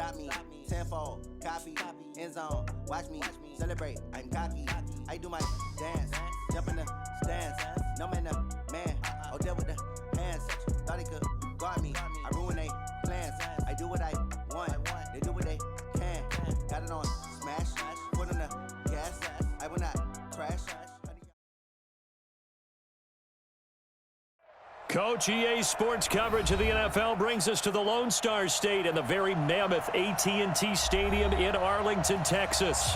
stop me. Tenfold, copy, end zone, watch me celebrate. I'm cocky. I do my dance, jump in the stands. No man, man. Oh, deal with the hands. Thought he could guard me. I ruin they plans. I do what I want. They do what they can. Got it on smash. Put on the gas. I will not crash. Coach, EA Sports coverage of the NFL brings us to the Lone Star State and the very mammoth AT&T Stadium in Arlington, Texas.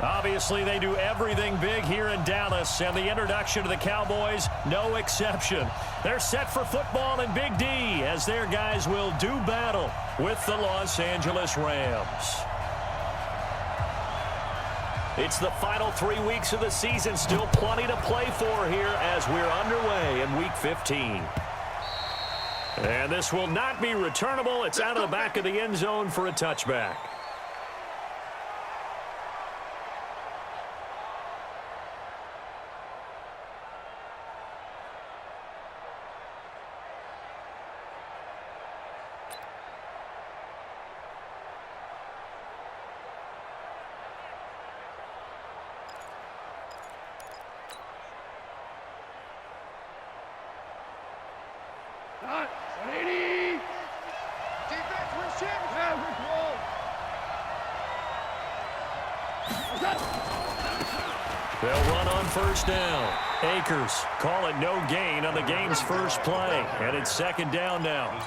Obviously, they do everything big here in Dallas, and the introduction to the Cowboys, no exception. They're set for football in Big D as their guys will do battle with the Los Angeles Rams. It's the final 3 weeks of the season. Still plenty to play for here as we're underway in Week 15. And this will not be returnable. It's out of the back of the end zone for a touchback. They'll run on first down. Akers call it no gain on the game's first play, and it's second down now.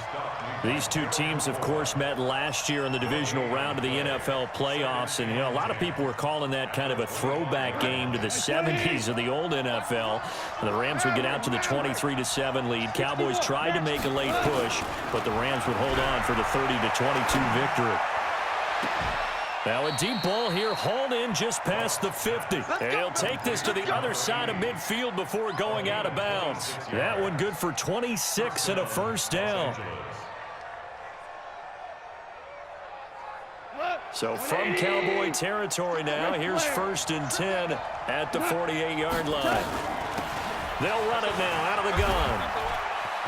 These two teams, of course, met last year in the divisional round of the NFL playoffs, and a lot of people were calling that kind of a throwback game to the 70s of the old NFL. The Rams would get out to the 23-7 lead. Cowboys tried to make a late push, but the Rams would hold on for the 30-22 victory. Now a deep ball here, hauled in just past the 50. And he'll take this to the other side of midfield before going out of bounds. That one good for 26 and a first down. So from Cowboy territory now, here's 1st and 10 at the 48-yard line. They'll run it now out of the gun.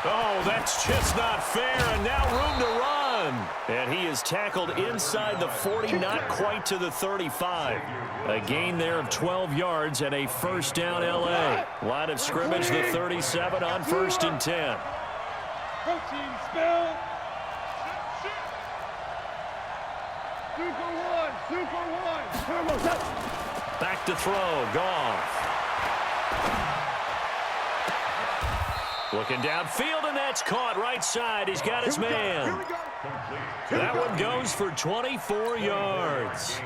Oh, that's just not fair, and now room to run. And he is tackled inside the 40, not quite to the 35. A gain there of 12 yards and a first down L.A. Line of scrimmage, the 37 on 1st and 10. Protein spell. Super one. Back to throw, Goff. Looking downfield, and that's caught right side. He's got his man. That one goes for 24 yards.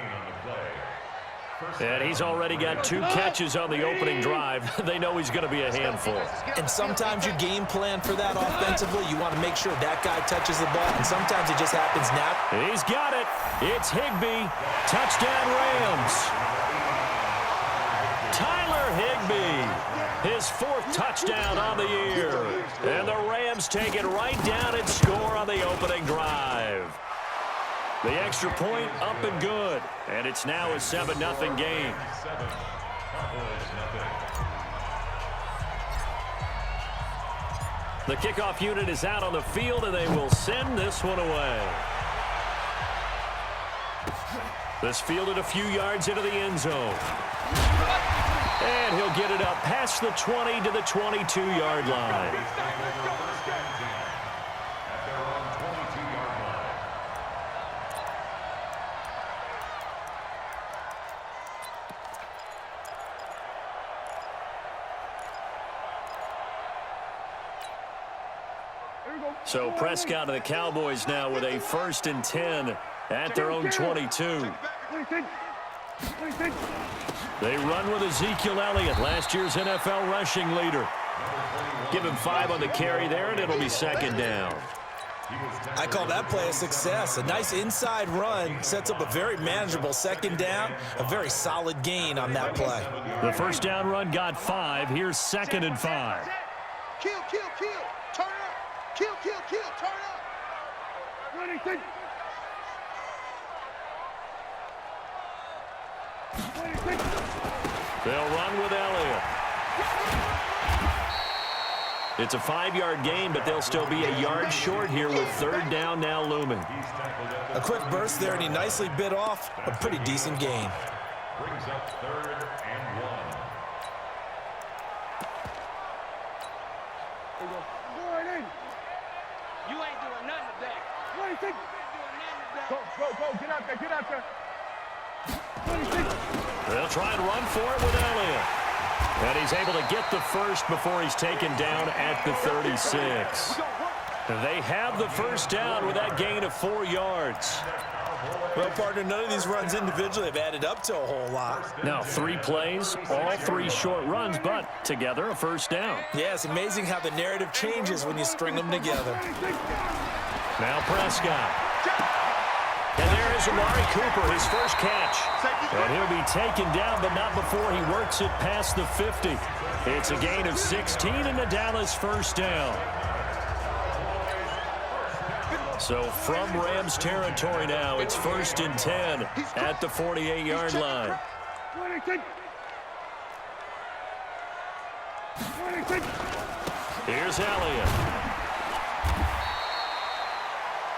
And he's already got 2 catches on the opening drive. They know he's going to be a handful. And sometimes you game plan for that offensively. You want to make sure that guy touches the ball, and sometimes it just happens now. He's got it. It's Higbee. Touchdown Rams. Tyler Higbee. His 4th touchdown on the year. And the Rams take it right down and score on the opening drive. The extra point up and good. And it's now a 7-0 game. The kickoff unit is out on the field, and they will send this one away. This fielded a few yards into the end zone. And he'll get it up past the 20 to the 22-yard line. So Prescott and the Cowboys now with a 1st and 10 at their own 22. They run with Ezekiel Elliott, last year's NFL rushing leader. Give him 5 on the carry there, and it'll be second down. I call that play a success. A nice inside run sets up a very manageable second down, a very solid gain on that play. The first down run got 5. Here's 2nd and 5. Kill, turn up. Kill, turn up. Running, They'll run with Elliott. It's a 5-yard gain, but they'll still be a yard short here with third down now looming. A quick burst there, and he nicely bit off a pretty decent gain. Brings up 3rd and 1. You ain't doing nothing today. What do you think? Go, get out there. What do you think? They'll try and run for it with Elliott. And he's able to get the first before he's taken down at the 36. They have the first down with that gain of 4 yards. Well, partner, none of these runs individually have added up to a whole lot. Now 3 plays, all 3 short runs, but together a first down. Yeah, it's amazing how the narrative changes when you string them together. Now Prescott. And there is Amari Cooper, his first catch. And he'll be taken down, but not before he works it past the 50. It's a gain of 16 and a Dallas first down. So from Rams territory now, it's 1st and 10 at the 48-yard line. Here's Elliott.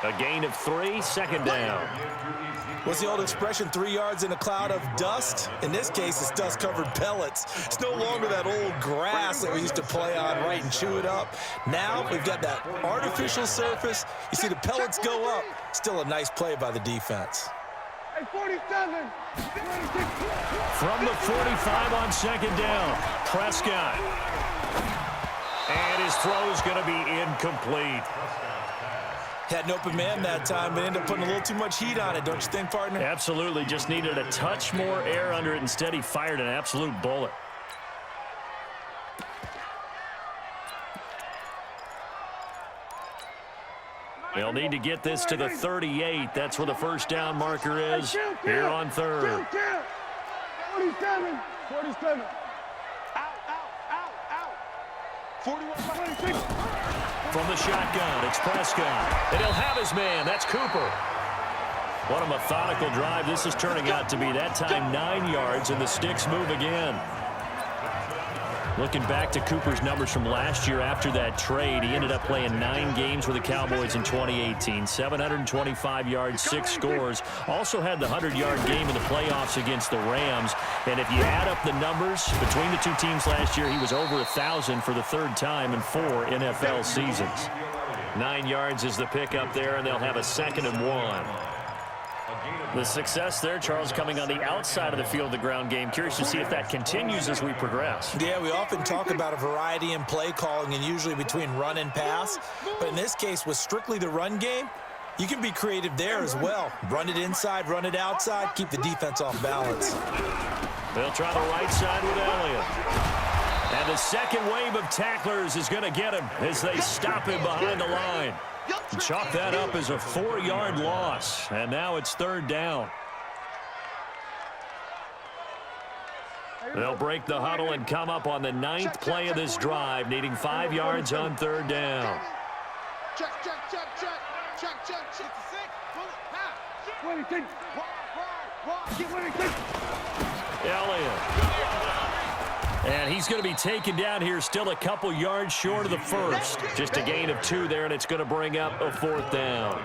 A gain of 3, second down. What's the old expression, 3 yards in a cloud of dust? In this case, it's dust-covered pellets. It's no longer that old grass that we used to play on, right, and chew it up. Now we've got that artificial surface. You see the pellets go up. Still a nice play by the defense. Hey, 47. From the 45 on second down, Prescott. And his throw is going to be incomplete. Had an open man that time, but ended up putting a little too much heat on it, don't you think, partner? Absolutely. Just needed a touch more air under it. Instead, he fired an absolute bullet. They'll need to get this to the 38. That's where the first down marker is here on 3rd. 47. 41. 46. From the shotgun, it's Prescott. And he'll have his man. That's Cooper. What a methodical drive this is turning out to be. That time 9 yards, and the sticks move again. Looking back to Cooper's numbers from last year after that trade, he ended up playing 9 games with the Cowboys in 2018. 725 yards, 6 scores. Also had the 100-yard game in the playoffs against the Rams. And if you add up the numbers between the 2 teams last year, he was over 1,000 for the 3rd time in 4 NFL seasons. 9 yards is the pickup there, and they'll have a 2nd and 1. The success there, Charles, coming on the outside of the field, the ground game. Curious to see if that continues as we progress. Yeah, we often talk about a variety in play calling and usually between run and pass. But in this case, with strictly the run game, you can be creative there as well. Run it inside, run it outside, keep the defense off balance. They'll try the right side with Elliott. And the second wave of tacklers is going to get him as they stop him behind the line. Chalk that up as a 4-yard loss, and now it's 3rd down. They'll break the huddle and come up on the 9th play of this drive, needing 5 yards on 3rd down. Check. What do you think? Elliott. And he's going to be taken down here, still a couple yards short of the first. Just a gain of 2 there, and it's going to bring up a 4th down.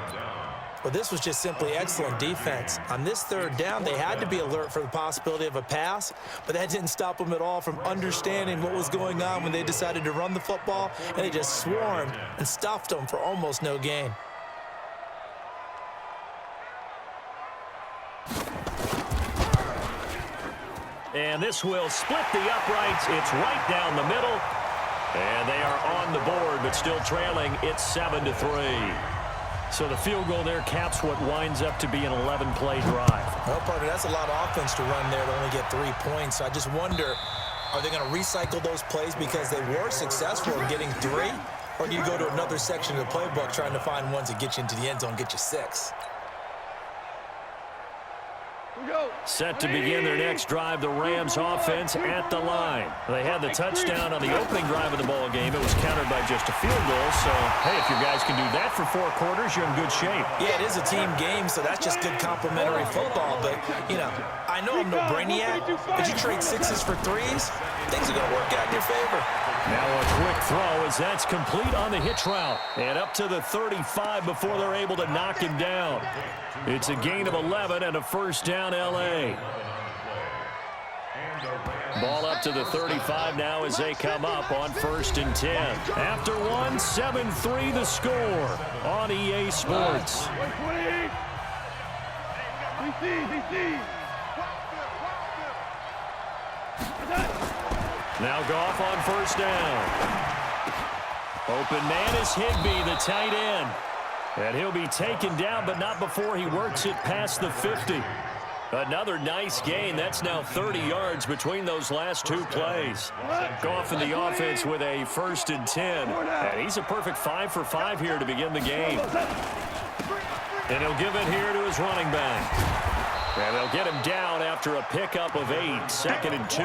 Well, this was just simply excellent defense. On this 3rd down, they had to be alert for the possibility of a pass, but that didn't stop them at all from understanding what was going on when they decided to run the football, and they just swarmed and stuffed them for almost no gain. And this will split the uprights. It's right down the middle. And they are on the board, but still trailing. It's 7-3. So the field goal there caps what winds up to be an 11-play drive. Well, partner, that's a lot of offense to run there to only get 3 points. So I just wonder, are they going to recycle those plays because they were successful in getting 3? Or do you go to another section of the playbook trying to find ones that get you into the end zone, get you 6? Set to begin their next drive, the Rams offense at the line. They had the touchdown on the opening drive of the ball game. It was countered by just a field goal. So, hey, if your guys can do that for 4 quarters, you're in good shape. Yeah, it is a team game, so that's just good complimentary football. But, you know, I know I'm no brainiac, but you trade 6s for 3s, things are going to work out in your favor. Now a quick throw as that's complete on the hitch route. And up to the 35 before they're able to knock him down. It's a gain of 11 and a first down L.A. Ball up to the 35 now as they come up on 1st and 10. After one, 7-3 the score on EA Sports. Now Goff on 1st down. Open man is Higbee, the tight end. And he'll be taken down, but not before he works it past the 50. Another nice gain. That's now 30 yards between those last two plays. Goff in the offense with a 1st and 10. And he's a perfect 5 for 5 here to begin the game. And he'll give it here to his running back. And they'll get him down after a pickup of 8, 2nd and 2.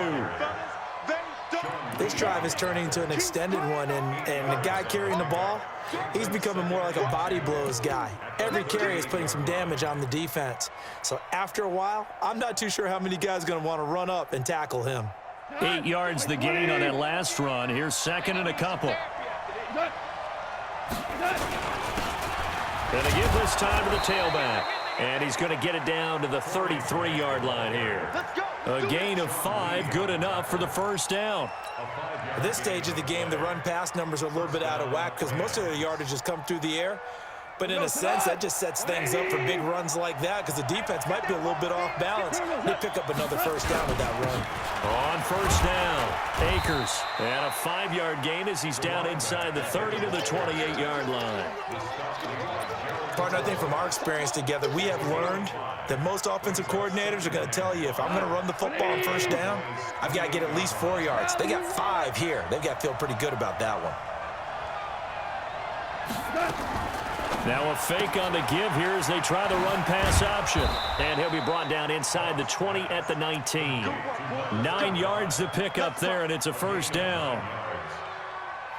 This drive is turning into an extended one, and the guy carrying the ball, he's becoming more like a body blows guy. Every carry is putting some damage on the defense. So after a while, I'm not too sure how many guys are going to want to run up and tackle him. 8 yards the gain on that last run. Here's 2nd and a couple. And they give this time to the tailback. And he's going to get it down to the 33-yard line here. A gain of 5, good enough for the first down. At this stage of the game, the run-pass numbers are a little bit out of whack because most of the yardage has come through the air. But in a sense, that just sets things up for big runs like that because the defense might be a little bit off balance. They pick up another first down with that run. On 1st down, Akers. And a 5-yard gain as he's down inside the 30 to the 28-yard line. Partner, I think from our experience together, we have learned that most offensive coordinators are going to tell you if I'm going to run the football on 1st down, I've got to get at least 4 yards. They got 5 here. They've got to feel pretty good about that one. Now a fake on the give here as they try the run-pass option. And he'll be brought down inside the 20 at the 19. 9 yards to pick up there, and it's a first down.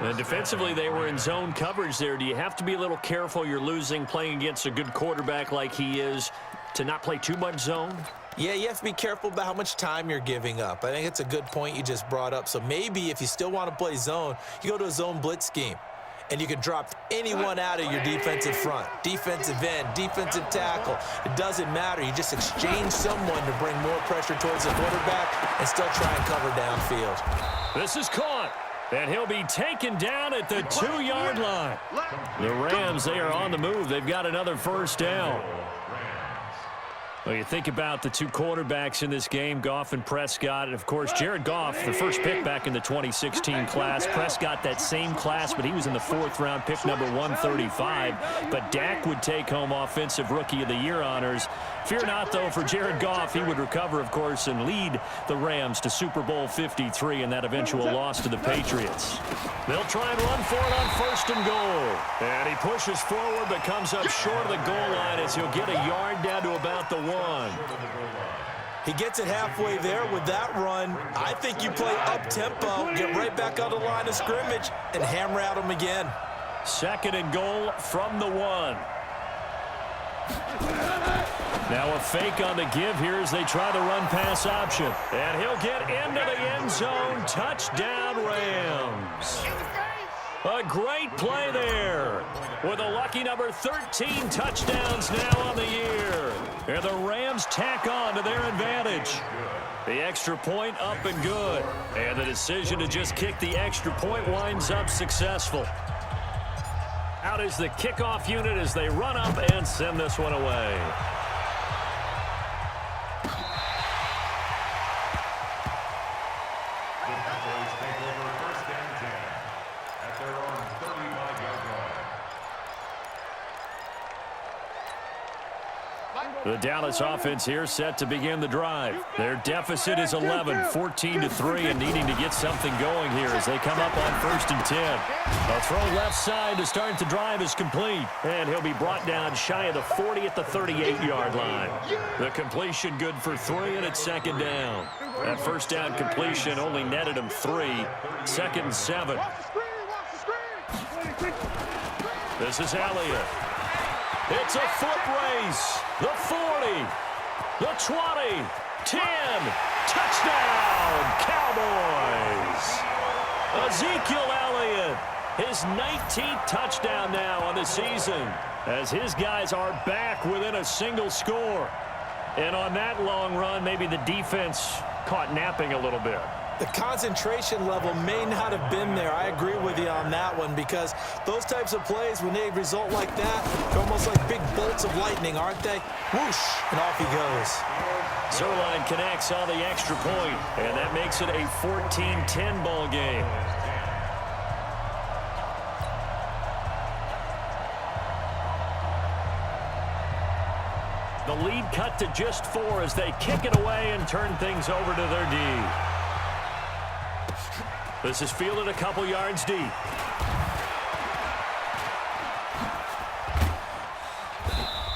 And defensively, they were in zone coverage there. Do you have to be a little careful you're losing playing against a good quarterback like he is to not play too much zone? Yeah, you have to be careful about how much time you're giving up. I think it's a good point you just brought up. So maybe if you still want to play zone, you go to a zone blitz scheme. And you can drop anyone out of your defensive front, defensive end, defensive tackle. It doesn't matter. You just exchange someone to bring more pressure towards the quarterback and still try and cover downfield. This is caught. And he'll be taken down at the 2-yard line. The Rams, they are on the move. They've got another first down. Well, you think about the two quarterbacks in this game, Goff and Prescott. And, of course, Jared Goff, the first pick back in the 2016 class. Prescott, that same class, but he was in the 4th round, pick number 135. But Dak would take home Offensive Rookie of the Year honors. Fear not, though, for Jared Goff. He would recover, of course, and lead the Rams to Super Bowl 53 in that eventual loss to the Patriots. They'll try and run for it on 1st and goal. And he pushes forward but comes up short of the goal line as he'll get a yard down to about the 1. He gets it halfway there with that run. I think you play up-tempo, get right back on the line of scrimmage, and hammer at him again. 2nd and goal from the 1. Now a fake on the give here as they try the run-pass option. And he'll get into the end zone. Touchdown, Rams. A great play there with a lucky number 13 touchdowns now on the year. And the Rams tack on to their advantage. The extra point up and good. And the decision to just kick the extra point winds up successful. Out is the kickoff unit as they run up and send this one away. The Dallas offense here set to begin the drive. Their deficit is 11, 14-3, and needing to get something going here as they come up on 1st and 10. A throw left side to start the drive is complete, and he'll be brought down shy of the 40 at the 38-yard line. The completion good for 3, and it's 2nd down. That first down completion only netted him 3. 2nd and 7. This is Elliott. It's a foot race. The 40, the 20, 10, touchdown, Cowboys. Ezekiel Elliott, his 19th touchdown now on the season, as his guys are back within a single score. And on that long run, maybe the defense caught napping a little bit. The concentration level may not have been there. I agree with you on that one, because those types of plays, when they result like that, they're almost like big bolts of lightning, aren't they? Whoosh, and off he goes. Zerline connects on the extra point, and that makes it a 14-10 ball game. The lead cut to just 4 as they kick it away and turn things over to their D. This is fielded a couple yards deep.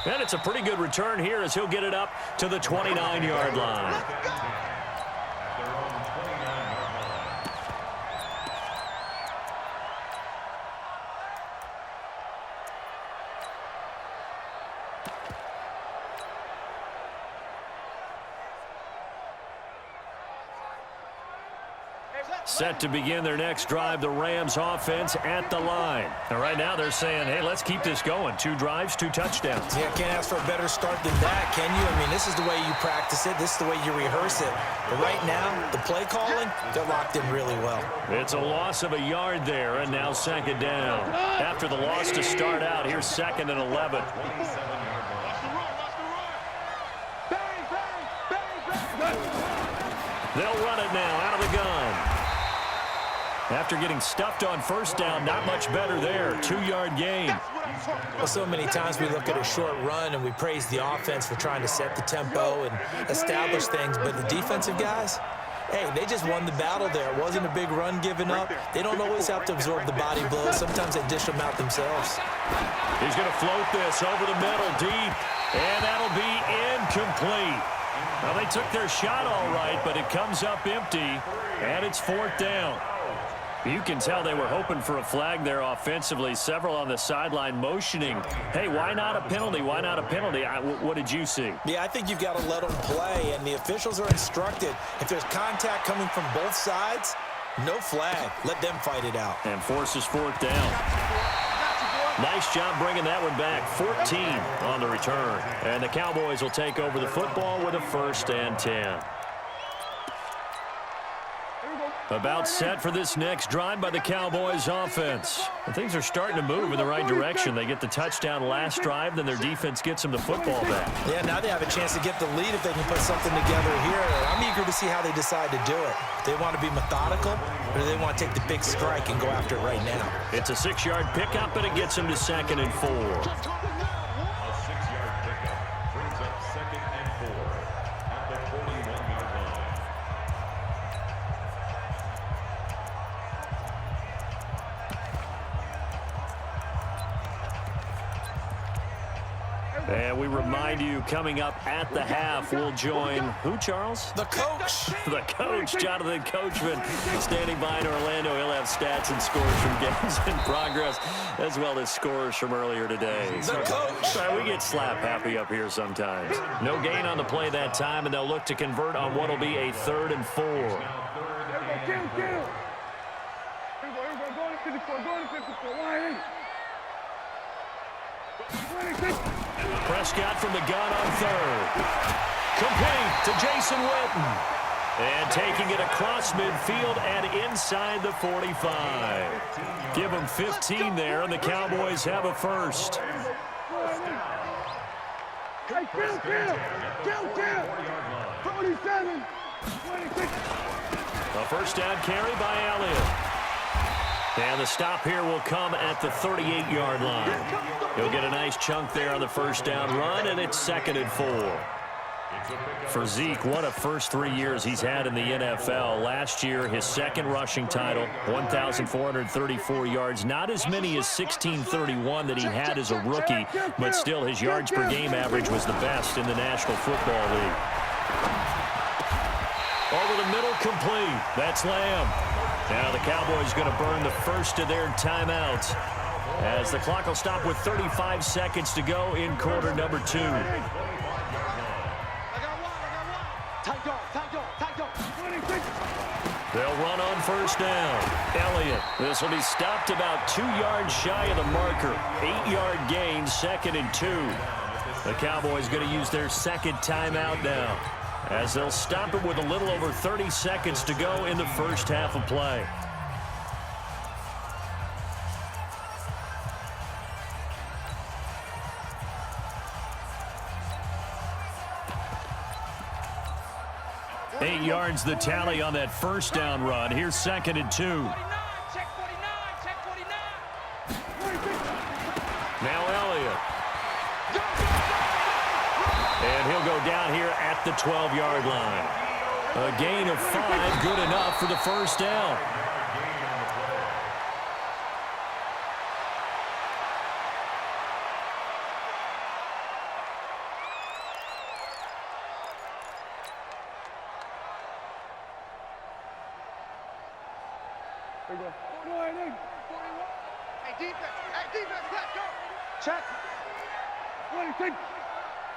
And it's a pretty good return here as he'll get it up to the 29-yard line. Set to begin their next drive, the Rams offense at the line. And right now they're saying, hey, let's keep this going. 2 drives, 2 touchdowns. Yeah, can't ask for a better start than that, can you? I mean, this is the way you practice it. This is the way you rehearse it. But right now, the play calling, they're locked in really well. It's a loss of a yard there, and now 2nd down. After the loss to start out, here's 2nd and 11. They'll run it now out of the gun. After getting stuffed on 1st down, not much better there. 2-yard gain. Well, so many times we look at a short run and we praise the offense for trying to set the tempo and establish things, but the defensive guys, hey, they just won the battle there. It wasn't a big run given up. They don't always have to absorb the body blows. Sometimes they dish them out themselves. He's going to float this over the middle deep, and that'll be incomplete. Well, they took their shot all right, but it comes up empty, and it's 4th down. You can tell they were hoping for a flag there offensively. Several on the sideline motioning, hey, why not a penalty? Why not a penalty? What did you see? Yeah, I think you've got to let them play, and the officials are instructed. If there's contact coming from both sides, no flag. Let them fight it out. And forces 4th down. Nice job bringing that one back. 14 on the return. And the Cowboys will take over the football with a 1st and 10. About set for this next drive by the Cowboys offense. And things are starting to move in the right direction. They get the touchdown last drive, then their defense gets them the football back. Yeah, now they have a chance to get the lead if they can put something together here. I'm eager to see how they decide to do it. Do they want to be methodical, or do they want to take the big strike and go after it right now? It's a 6-yard pickup, and it gets them to 2nd and 4. A 6-yard pickup brings up 2nd and 4 at the 41-yard line. And we remind you, coming up at the half, we'll join who, Charles? The coach. The coach, Jonathan Coachman, standing by in Orlando. He'll have stats and scores from games in progress, as well as scores from earlier today. The coach. We get slap happy up here sometimes. No gain on the play that time, and they'll look to convert on what will be a 3rd and 4. Prescott from the gun on 3rd. Complete to Jason Witten. And taking it across midfield and inside the 45. Give them 15 there, and the Cowboys have a 1st. A 1st down carry by Elliott. And the stop here will come at the 38-yard line. He'll get a nice chunk there on the 1st down run, and it's 2nd and 4. For Zeke, what a first 3 years he's had in the NFL. Last year, his 2nd rushing title, 1,434 yards. Not as many as 1,631 that he had as a rookie, but still his yards per game average was the best in the National Football League. Over the middle, complete. That's Lamb. Now the Cowboys going to burn the first of their timeouts as the clock will stop with 35 seconds to go in quarter number 2. They'll run on first down. Elliott. This will be stopped about 2 yards shy of the marker. 8-yard gain, 2nd and 2. The Cowboys going to use their second timeout now, as they'll stop it with a little over 30 seconds to go in the first half of play. Eight yards the tally on that first down run. Here's 2nd and 2. Check 49, check 49. Now Elliott. And he'll go down here at the 12-yard line. A gain of 5, good enough for the first down. Hey, defense, let's go. Check. What do you think?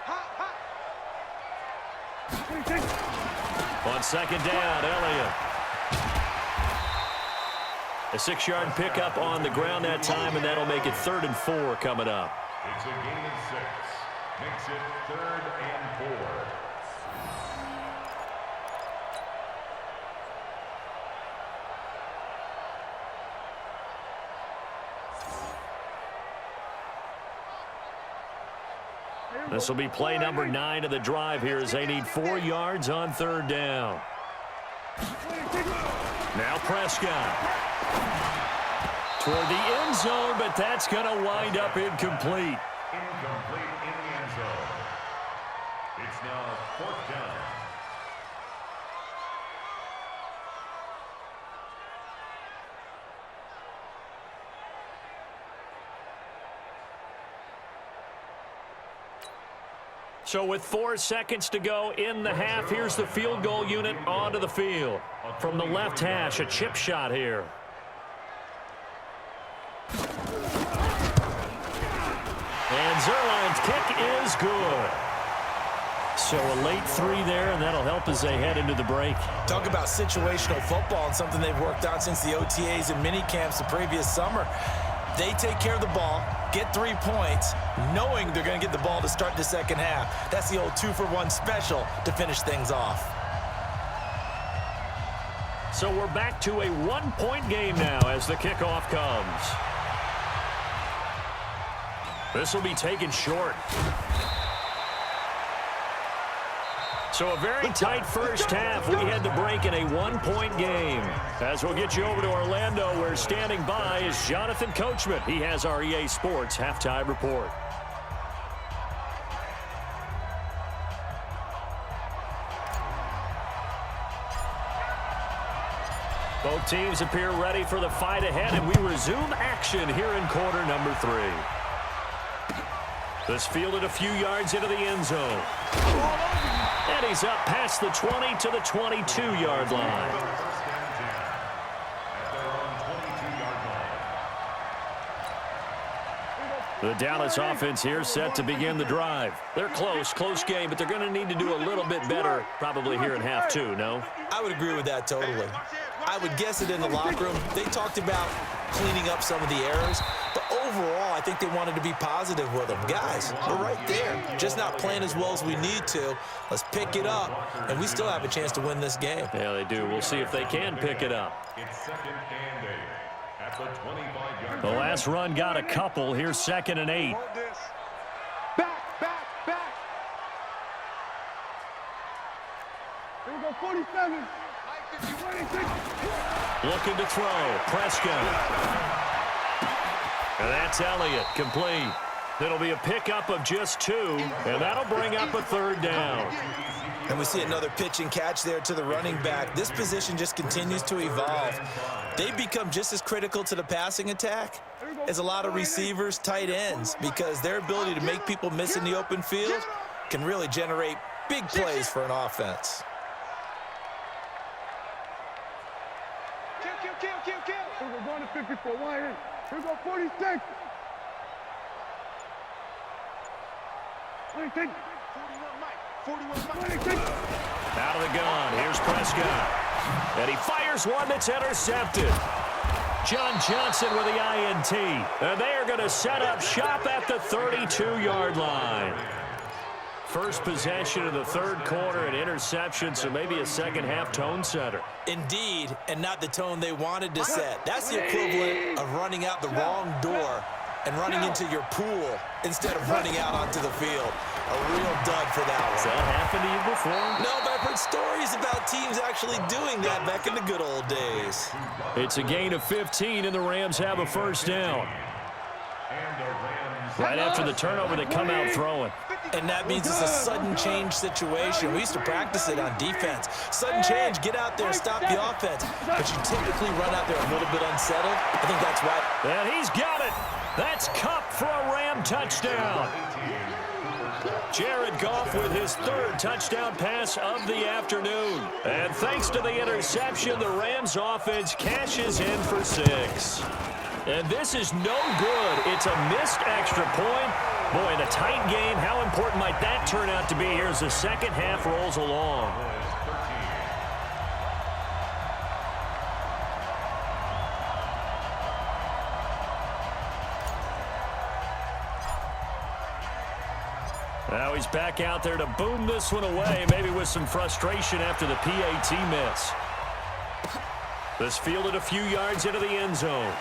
Hot. What do you think? On second down, Elliott. A 6-yard pickup on the ground that time, and that'll make it 3rd and 4 coming up. It's a gain of 6. Makes it 3rd and 4. This will be play number 9 of the drive here, as they need 4 yards on 3rd down. Now Prescott. Toward the end zone, but that's going to wind up incomplete. Incomplete in the end zone. It's now 4th down. So with 4 seconds to go in the half, here's the field goal unit onto the field. From the left hash, a chip shot here. And Zerline's kick is good. So a late 3 there, and that'll help as they head into the break. Talk about situational football and something they've worked on since the OTAs and mini camps the previous summer. They take care of the ball, get 3 points, knowing they're going to get the ball to start the second half. That's the old 2-for-1 special to finish things off. So we're back to a 1-point game now as the kickoff comes. This will be taken short. So a very tight first half. We had the break in a 1-point game. As we'll get you over to Orlando, where standing by is Jonathan Coachman. He has our EA Sports halftime report. Both teams appear ready for the fight ahead, and we resume action here in quarter number 3. This fielded a few yards into the end zone. And he's up past the 20 to the 22-yard line. The Dallas offense here set to begin the drive. They're close game, but they're going to need to do a little bit better probably here in half 2, no? I would agree with that totally. I would guess it in the locker room. They talked about cleaning up some of the errors, but overall, I think they wanted to be positive with them. Guys, we're right there. Just not playing as well as we need to. Let's pick it up, and we still have a chance to win this game. Yeah, they do. We'll see if they can pick it up. It's 2nd and 8 at the 25-yard The line. last run got a couple. Here's 2nd and 8. Back. Here we go, 47. 26. Looking to throw. Prescott. And that's Elliott, complete. It'll be a pickup of just 2, and that'll bring up a 3rd down. And we see another pitch and catch there to the running back. This position just continues to evolve. They become just as critical to the passing attack as a lot of receivers, tight ends, because their ability to make people miss in the open field can really generate big plays for an offense. Kill. We're going to 54. Wide in. Here we go, 46. 26. 41 Mike. 41 Mike. 26. Out of the gun. Here's Prescott. And he fires here's one that's intercepted. John Johnson with the INT. And they are going to set up shop at the 32-yard line. First possession of the third quarter, an interception, so maybe a second-half tone setter. Indeed, and not the tone they wanted to set. That's the equivalent of running out the wrong door and running into your pool instead of running out onto the field. A real dud for that one. Has that happened to you before? No, but I've heard stories about teams actually doing that back in the good old days. It's a gain of 15, and the Rams have a first down. Right after the turnover, they come out throwing. And that means it's a sudden change situation. We used to practice it on defense. Sudden change, get out there and stop the offense. But you typically run out there a little bit unsettled. I think that's why. And he's got it. That's Kupp for a Ram touchdown. Jared Goff with his third touchdown pass of the afternoon. And thanks to the interception, the Rams offense cashes in for 6. And this is no good. It's a missed extra point. Boy, in a tight game, how important might that turn out to be here as the second half rolls along? Now he's back out there to boom this one away, maybe with some frustration after the PAT miss. This fielded a few yards into the end zone.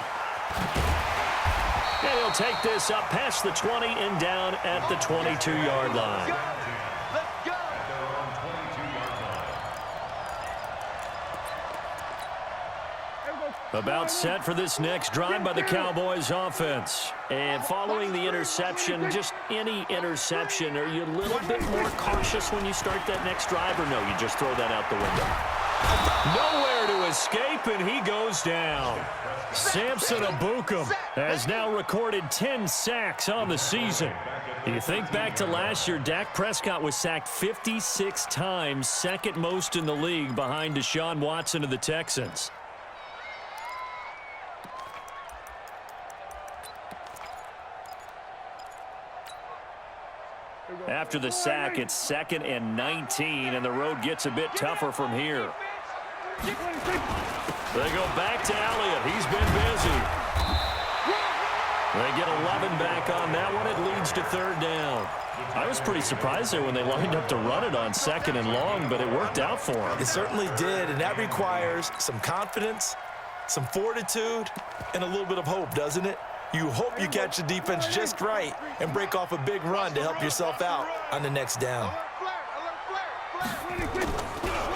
And he'll take this up past the 20 and down at the 22-yard line. About set for this next drive by the Cowboys offense. And following the interception, just any interception, are you a little bit more cautious when you start that next drive, or no, you just throw that out the window? Nowhere to escape, and he goes down. Samson Ebukam has now recorded 10 sacks on the season. You think back to last year, Dak Prescott was sacked 56 times, second most in the league behind Deshaun Watson of the Texans. After the sack, it's 2nd and 19, and the road gets a bit tougher from here. They go back to Elliott. He's been busy. They get 11 back on that one. It leads to third down. I was pretty surprised there when they lined up to run it on 2nd and long, but it worked out for them. It certainly did, and that requires some confidence, some fortitude, and a little bit of hope, doesn't it? You hope you catch the defense just right and break off a big run to help yourself out on the next down.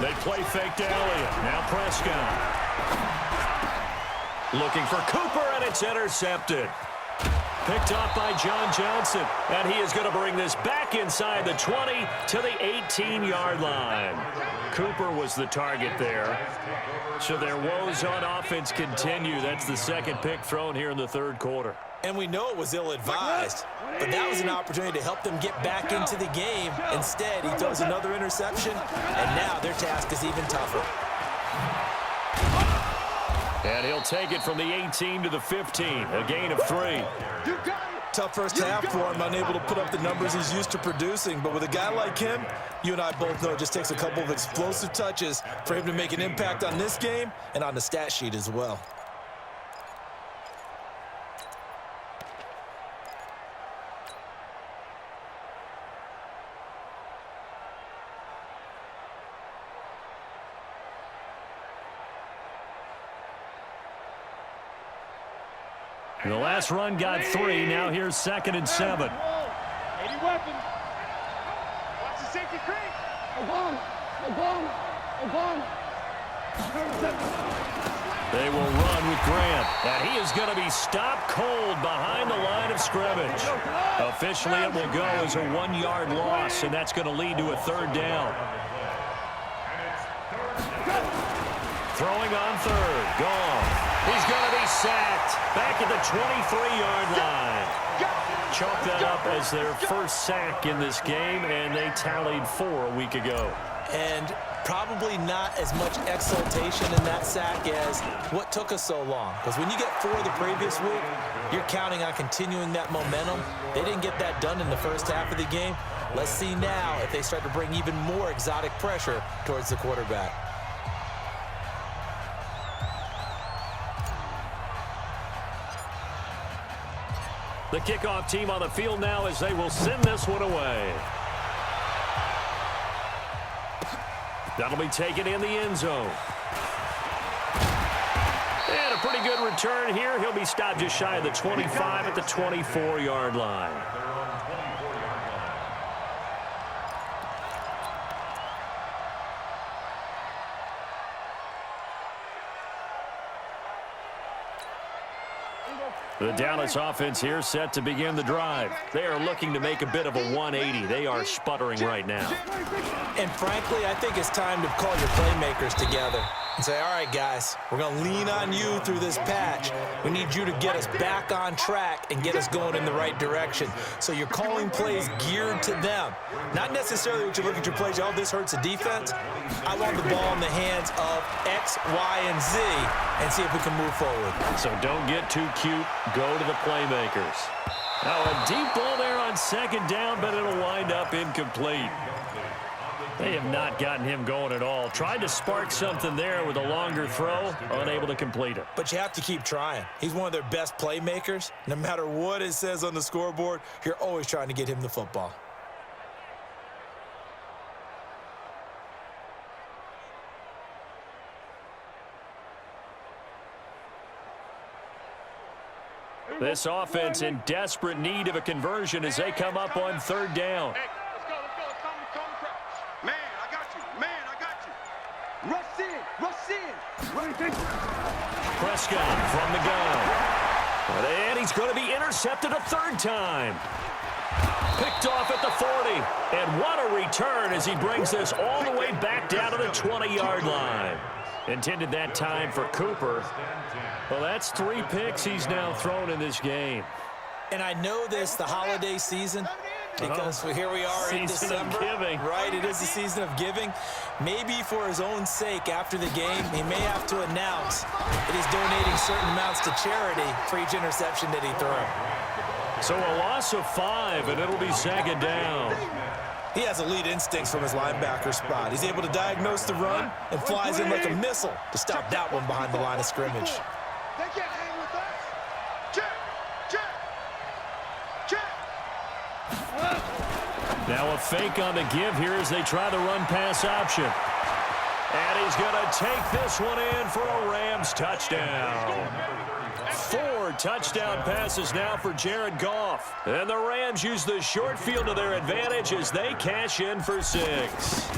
They play fake to Elliott. Now Prescott. Looking for Cooper, and it's intercepted. Picked off by John Johnson. And he is going to bring this back inside the 20 to the 18-yard line. Cooper was the target there. So their woes on offense continue. That's the second pick thrown here in the third quarter. And we know it was ill-advised, but that was an opportunity to help them get back into the game. Instead, he throws another interception, and now their task is even tougher. And he'll take it from the 18 to the 15, a gain of 3. Tough first half for him, unable to put up the numbers he's used to producing. But with a guy like him, you and I both know it just takes a couple of explosive touches for him to make an impact on this game and on the stat sheet as well. The last run got 3. Now here's 2nd and 7. 80 weapon. Watch the safety creep. They will run with Grant. And he is going to be stopped cold behind the line of scrimmage. Officially, it will go as a 1-yard loss, and that's going to lead to a third down. Throwing on third. Gone. He's going to be sacked back at the 23-yard line. Chalk that up as their first sack in this game, and they tallied 4 a week ago. And probably not as much exultation in that sack as what took us so long. Because when you get 4 the previous week, you're counting on continuing that momentum. They didn't get that done in the first half of the game. Let's see now if they start to bring even more exotic pressure towards the quarterback. The kickoff team on the field now as they will send this one away. That'll be taken in the end zone. And a pretty good return here. He'll be stopped just shy of the 25 at the 24-yard line. The Dallas offense here set to begin the drive. They are looking to make a bit of a 180. They are sputtering right now. And frankly, I think it's time to call your playmakers together and say, all right, guys, we're going to lean on you through this patch. We need you to get us back on track and get us going in the right direction. So you're calling plays geared to them. Not necessarily what you look at your plays, oh, this hurts the defense. I want the ball in the hands of X, Y, and Z and see if we can move forward. So don't get too cute. Go to the playmakers. Now a deep ball there on second down, but it'll wind up incomplete. They have not gotten him going at all. Tried to spark something there with a longer throw, unable to complete it. But you have to keep trying. He's one of their best playmakers. No matter what it says on the scoreboard, you're always trying to get him the football. This offense in desperate need of a conversion as they come up on third down. Hey, let's go. Come crouch. Man, I got you. Rush in. Prescott from the gun. And he's going to be intercepted a third time. Picked off at the 40. And what a return as he brings this all the way back down to the 20-yard line. Intended that time for Cooper. Well, that's 3 picks he's now thrown in this game. And I know this, the holiday season, because here we are in December. Giving. Right, it is the season of giving. Maybe for his own sake after the game, he may have to announce that he's donating certain amounts to charity for each interception that he threw. So a loss of 5, and it'll be second down. He has elite instincts from his linebacker spot. He's able to diagnose the run and flies in like a missile to stop that one behind the line of scrimmage. They can't hang with us. Check. Now a fake on the give here as they try the run-pass option. And he's going to take this one in for a Rams touchdown. 4 touchdown passes now for Jared Goff. And the Rams use the short field to their advantage as they cash in for 6.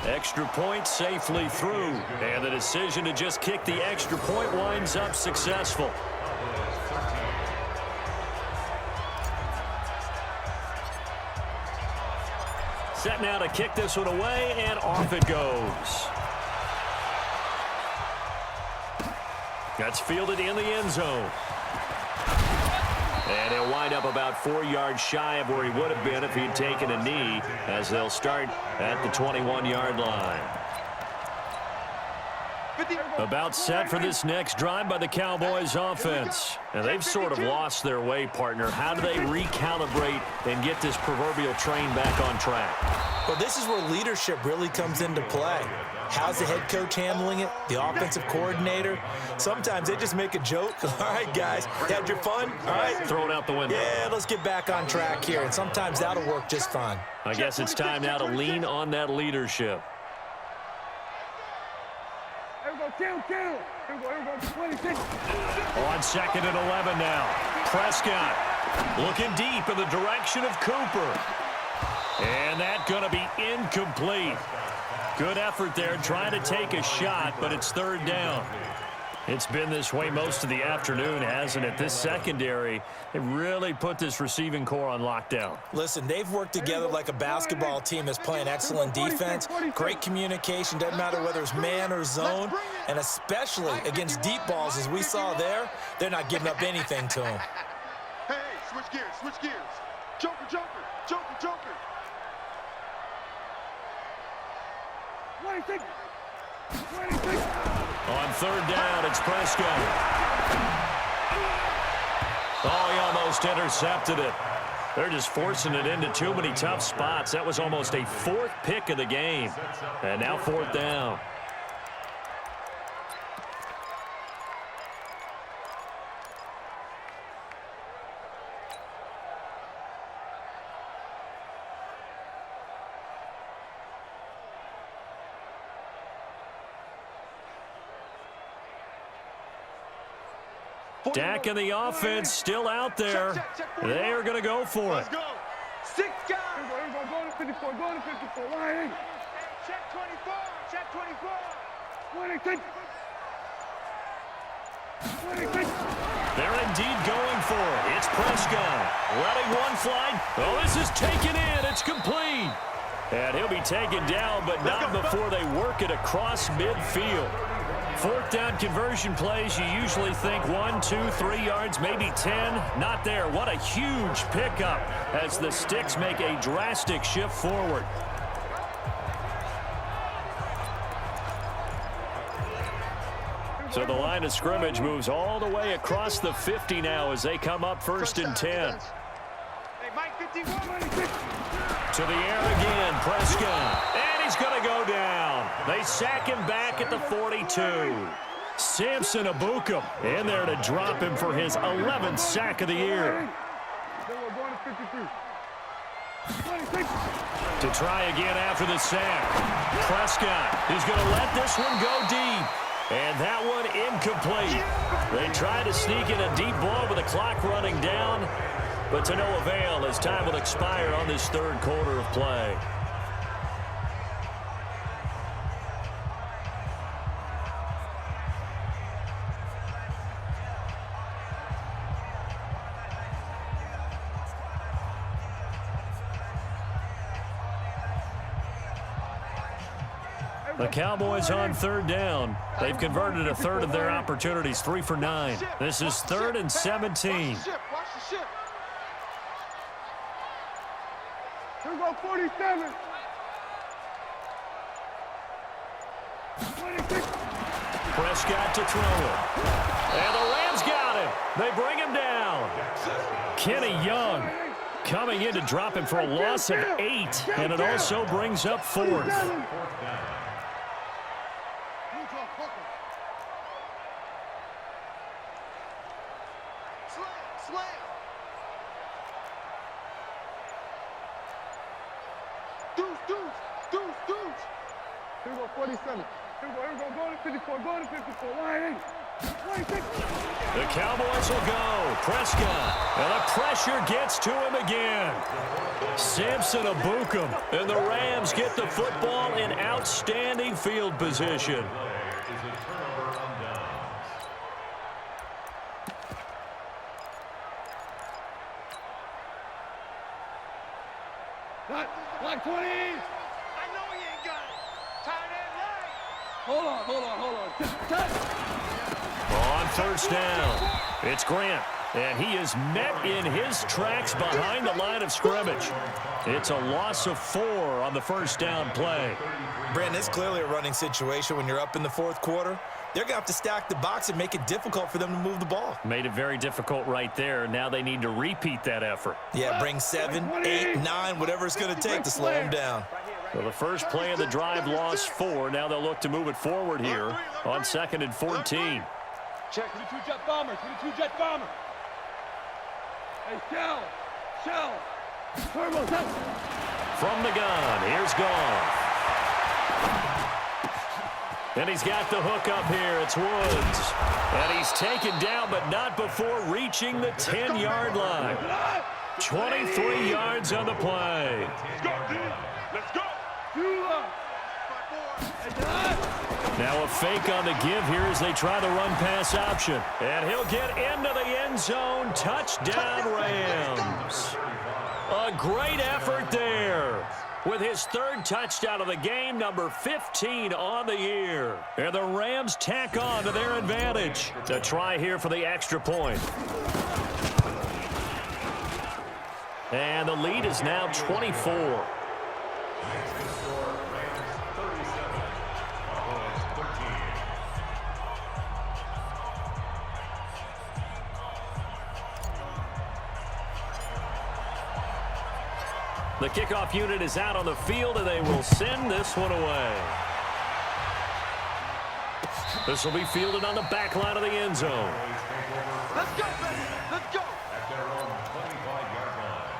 Extra point safely through. And the decision to just kick the extra point winds up successful. Set now to kick this one away, and off it goes. That's fielded in the end zone. And he'll wind up about 4 yards shy of where he would have been if he'd taken a knee, as they'll start at the 21-yard line. About set for this next drive by the Cowboys offense. And they've sort of lost their way, partner. How do they recalibrate and get this proverbial train back on track? Well, this is where leadership really comes into play. How's the head coach handling it? The offensive coordinator? Sometimes they just make a joke. All right, guys, had your fun? All right. Throw it out the window. Yeah, let's get back on track here. And sometimes that'll work just fine. I guess it's time now to lean on that leadership. Here we go, 26. On second and 11 now. Prescott looking deep in the direction of Cooper. And that's going to be incomplete. Good effort there trying to take a shot, but it's third down. It's been this way most of the afternoon, hasn't it? This secondary, they really put this receiving core on lockdown. Listen, they've worked together like a basketball team that's playing excellent defense, great communication, doesn't matter whether it's man or zone, and especially against deep balls, as we saw there, they're not giving up anything to them. Hey, switch gears. Joker. 26. On third down, it's Prescott. Oh, he almost intercepted it. They're just forcing it into too many tough spots. That was almost a 4th pick of the game. And now 4th down. Dak and the offense still out there. They are going to go for it. Let's go. 6 guys. Go to 54. Go to 54. Line. Check 24. Check 24. 26. 26. They're indeed going for it. It's Prescott. Letting one fly. Oh, this is taken in. It's complete. And he'll be taken down, but not before they work it across midfield. 4th down conversion plays, you usually think 1, 2, 3 yards, maybe 10. Not there. What a huge pickup as the Sticks make a drastic shift forward. So the line of scrimmage moves all the way across the 50 now as they come up 1st and 10. To the air again, Prescott. And he's going to go down. They sack him back at the 42. Samson Abukum in there to drop him for his 11th sack of the year. To try again after the sack. Prescott is going to let this one go deep. And that one incomplete. They try to sneak in a deep ball with the clock running down, but to no avail as time will expire on this 3rd quarter of play. The Cowboys on 3rd down. They've converted a third of their opportunities, 3 for 9. This is 3rd and 17. Watch the ship. Here we go, 47. 26. Prescott to throw it. And the Rams got him. They bring him down. Kenny Young coming in to drop him for a loss of 8. And it also brings up 4th. Here we go, 47. Here we go, go to 54, go to 54, line 26. The Cowboys will go. Prescott, and the pressure gets to him again. Samson Abukum, and the Rams get the football in outstanding field position. Like 20. I know he ain't got it. Tight end line. Hold on. On 1st down, it's Grant, and he is met in his tracks behind the line of scrimmage. It's a loss of 4 on the 1st down play. Brandon, it's clearly a running situation when you're up in the 4th quarter. They're going to have to stack the box and make it difficult for them to move the ball. Made it very difficult right there. Now they need to repeat that effort. Yeah, bring 7, 8, 9, whatever it's going to take to slow them down. So the first play of the drive lost 4. Now they'll look to move it forward here on 2nd and 14. Check. 22 jet bomber. 22 jet bomber. Hey, shell. Turbo. From the gun, here's Goff. And he's got the hook up here. It's Woods. And he's taken down, but not before reaching the 10-yard line. 23 yards on the play. Let's go. Now a fake on the give here as they try the run-pass option. And he'll get into the end zone. Touchdown, Rams. A great effort there. With his 3rd touchdown of the game, number 15 on the year. And the Rams tack on to their advantage. To try here for the extra point. And the lead is now 24. The kickoff unit is out on the field, and they will send this one away. This will be fielded on the back line of the end zone. Let's go, baby. Let's go. At their own 25-yard line.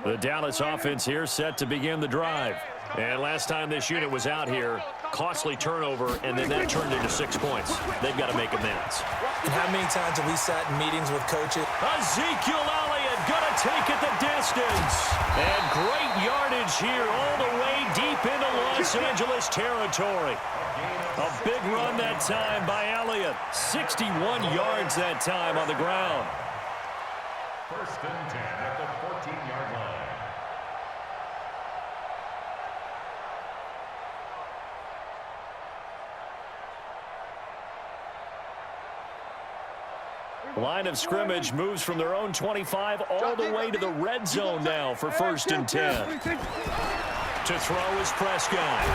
The Dallas offense here set to begin the drive. And last time this unit was out here, costly turnover, and then that turned into 6 points. They've got to make amends. And how many times have we sat in meetings with coaches? Ezekiel Elliott going to take it the distance. And great yardage here all the way deep into Los Angeles territory. A big run that time by Elliott. 61 yards that time on the ground. First and 10 at the 14-yard line. Line of scrimmage moves from their own 25 all the way to the red zone now for first and 10. To throw is Prescott.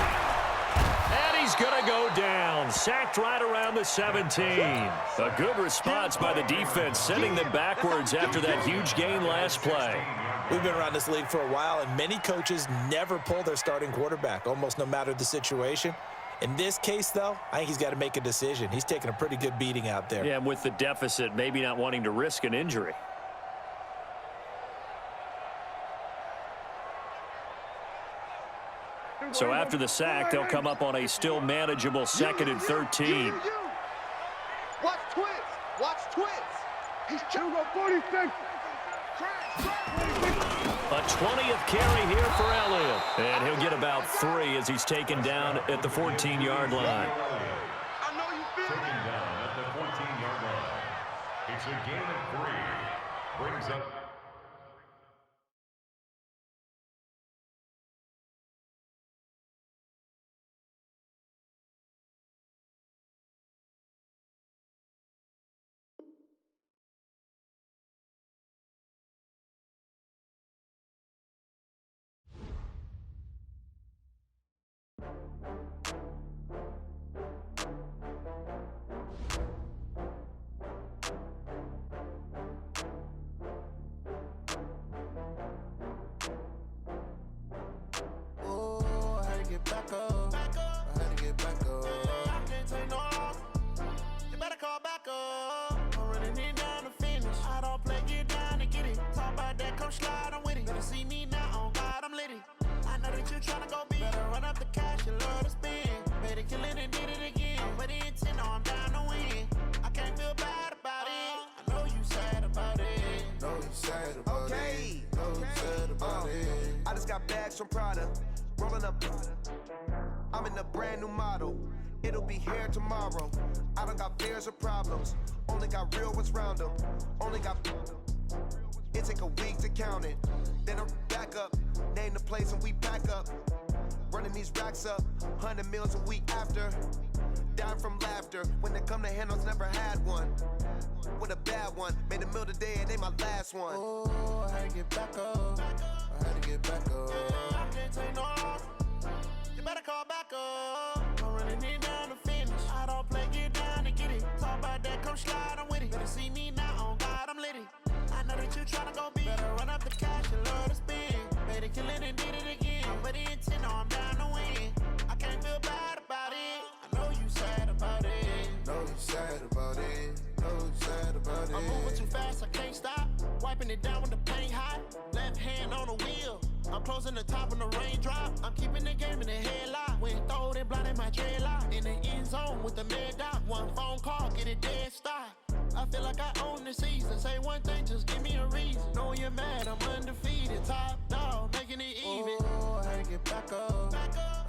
And he's going to go down. Sacked right around the 17. A good response by the defense, sending them backwards after that huge gain last play. We've been around this league for a while, and many coaches never pull their starting quarterback, almost no matter the situation. In this case, though, I think he's got to make a decision. He's taking a pretty good beating out there. Yeah, and with the deficit, maybe not wanting to risk an injury. So after the sack, they'll come up on a still manageable 2nd and 13. Watch twist. Watch twist. He's chewing on 46. A 20th carry here for Elliott. And he'll get about 3 as he's taken down at the 14-yard line. I know you feel Taken down at the 14-yard line. It's a gain of 3. Brings up back up. I had to get back up. I can't take no loss. You better call back up. I'm running it down to finish. I don't play, get down to get it. Talk about that, come slide, I'm with it. Better see me now, on God, I'm litty. I know that you tryna go big. Better run up the cash, you love to spend. Better kill it and did it again. But the intent, no, I'm down to win. I can't feel bad about it. I know you sad about it. Know you sad about it. Know you sad about it. I just got bags from Prada. Rolling up, I'm in a brand new model. It'll be here tomorrow. I don't got fears or problems. Only got real ones round them. Only got. It take a week to count it. Then I'm back up. Name the place and we pack up. Running these racks up. 100 meals a week after. Down from laughter. When they come to handles, never had one. With a bad one. Made a meal today and they my last one. Oh, I had to get back up. I had to get back up. I can't take no loss. You better call back up. I'm running it down to finish. I don't play, get down to get it. Talk about that, come slide, I'm with it. Better see me now, on God, I'm litty. I know that you tryna go big. Better run up the cash, you love to spend. Better kill it and did it again. But the intent, no, I'm down to win. I can't feel bad about it. I know you sad about it. Know you sad about it. Know you sad about it. I'm moving too fast, I can't stop. Wiping it down with the paint hot. Left hand on the wheel. I'm closing the top when the raindrop. I'm keeping the game in the headlock. When throw it, blinding my dreadlock. In the end zone with the mad dot. One phone call, get it dead stop. I feel like I own the season. Say one thing, just give me a reason. Knowing you're mad, I'm undefeated. Top dog, making it even. Oh, I had to get back up.